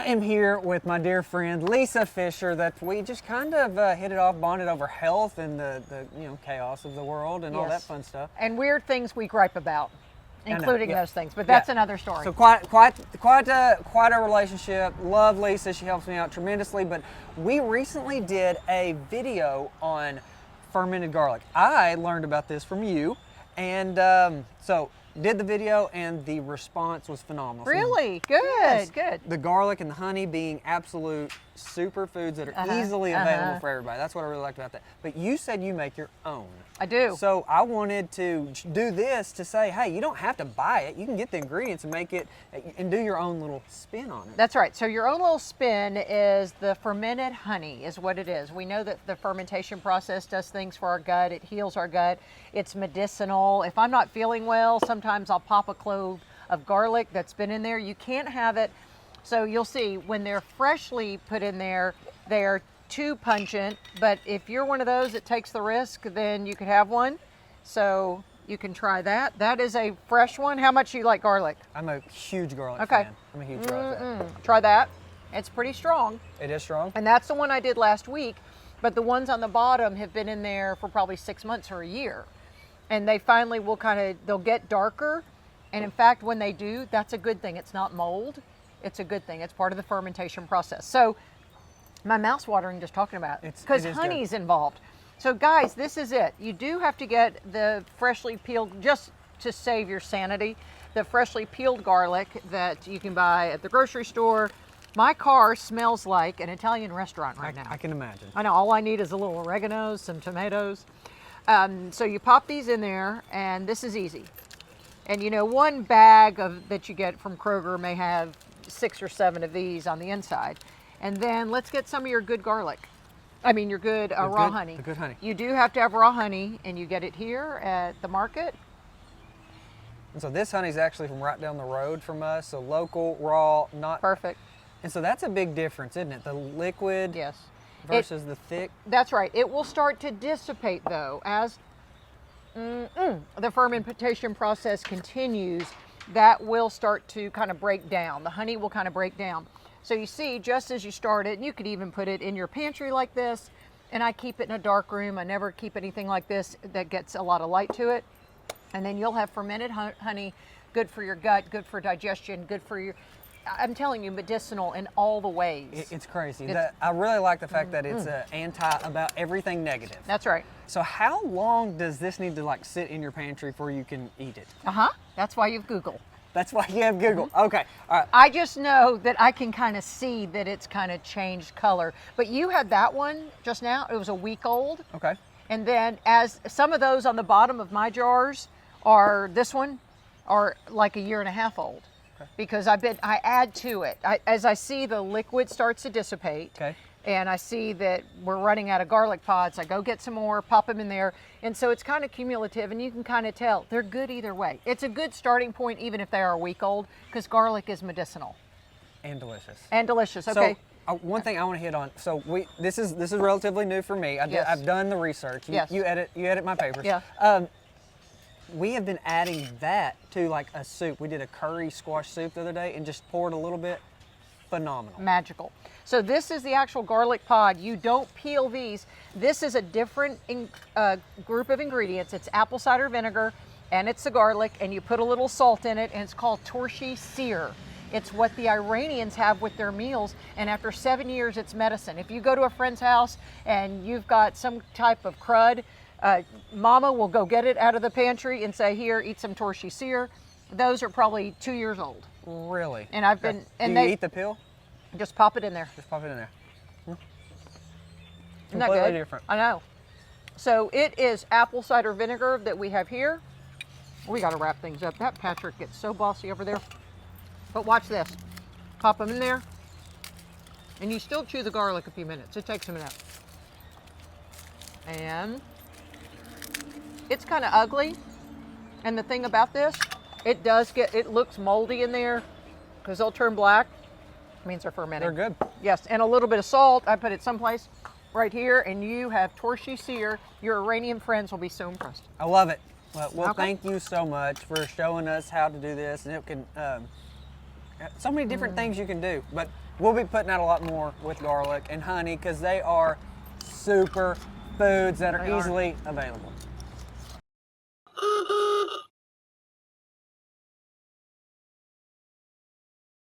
I am here with my dear friend Lisa Fischer. That we just kind of hit it off, bonded over health and the chaos of the world and all that fun stuff. And weird things we gripe about, including those things. But that's another story. So quite a relationship. Love Lisa. She helps me out tremendously. But we recently did a video on fermented garlic. I learned about this from you, and so did the video, and the response was phenomenal. Really? Good, good. The garlic and the honey being absolute superfoods that are easily available for everybody. That's what I really liked about that. But you said you make your own. I do. So I wanted to do this to say, hey, you don't have to buy it. You can get the ingredients and make it and do your own little spin on it. That's right. So your own little spin is the fermented honey is what it is. We know that the fermentation process does things for our gut. It heals our gut. It's medicinal. If I'm not feeling well, sometimes I'll pop a clove of garlic that's been in there. You can't have it. So you'll see when they're freshly put in there, they're too pungent, but if you're one of those that takes the risk, then you could have one. So you can try that. That is a fresh one. How much do you like garlic? I'm a huge garlic fan. I'm a huge garlic fan. Try that. It's pretty strong. It is strong? And that's the one I did last week, but the ones on the bottom have been in there for probably 6 months or a year. And they finally will they'll get darker. And in fact, when they do, that's a good thing. It's not mold. It's a good thing. It's part of the fermentation process. So my mouth's watering just talking about it because honey's involved. So guys, this is it. You do have to get the freshly peeled, just to save your sanity, the freshly peeled garlic that you can buy at the grocery store. My car smells like an Italian restaurant right now. I can imagine. I know, all I need is a little oregano, some tomatoes. So you pop these in there, and this is easy. And one bag that you get from Kroger may have 6 or 7 of these on the inside. And then let's get some of your good garlic. I mean, your good raw honey. The good honey. You do have to have raw honey, and you get it here at the market. And so this honey is actually from right down the road from us, so local, raw, not... Perfect. And so that's a big difference, isn't it? The liquid versus the thick. That's right. It will start to dissipate, though, as the fermentation process continues. That will start to kind of break down. The honey will kind of break down. So you see, just as you start it, and you could even put it in your pantry like this, and I keep it in a dark room. I never keep anything like this that gets a lot of light to it. And then you'll have fermented honey, good for your gut, good for digestion, good for your, I'm telling you, medicinal in all the ways. It's crazy. I really like the fact that it's anti about everything negative. That's right. So how long does this need to sit in your pantry before you can eat it? That's why you've Googled. That's why you have Google. Okay, all right. I just know that I can kind of see that it's kind of changed color. But you had that one just now. It was a week old. Okay. And then as some of those on the bottom of my jars this one are like a 1.5 years old. Okay. Because I add to it. As I see the liquid starts to dissipate. Okay. And I see that we're running out of garlic pods. I go get some more, pop them in there. And so it's kind of cumulative, and you can kind of tell they're good either way. It's a good starting point, even if they are a week old, because garlic is medicinal. And delicious. And delicious, okay. So one thing I want to hit on, so this is relatively new for me. I've done the research. You edit my papers. Yeah. We have been adding that to like a soup. We did a curry squash soup the other day and just poured a little bit. Phenomenal. Magical. So this is the actual garlic pod. You don't peel these. This is a different group of ingredients. It's apple cider vinegar, and it's the garlic, and you put a little salt in it, and it's called torchy sear. It's what the Iranians have with their meals, and after 7 years, it's medicine. If you go to a friend's house and you've got some type of crud, Mama will go get it out of the pantry and say, here, eat some torchy sear. Those are probably 2 years old. Really? And I've been. And do you eat the peel? Just pop it in there. Just pop it in there. Completely different. I know. So it is apple cider vinegar that we have here. We got to wrap things up. That Patrick gets so bossy over there. But watch this. Pop them in there. And you still chew the garlic a few minutes. It takes a minute. And it's kind of ugly. And the thing about this, it looks moldy in there because they'll turn black. It means they're fermented. They're good. Yes, and a little bit of salt. I put it someplace right here, and you have torchy sear. Your Iranian friends will be so impressed. I love it. Well, thank you so much for showing us how to do this, and it can so many different things you can do. But We'll be putting out a lot more with garlic and honey because they are super foods that are They are. easily available.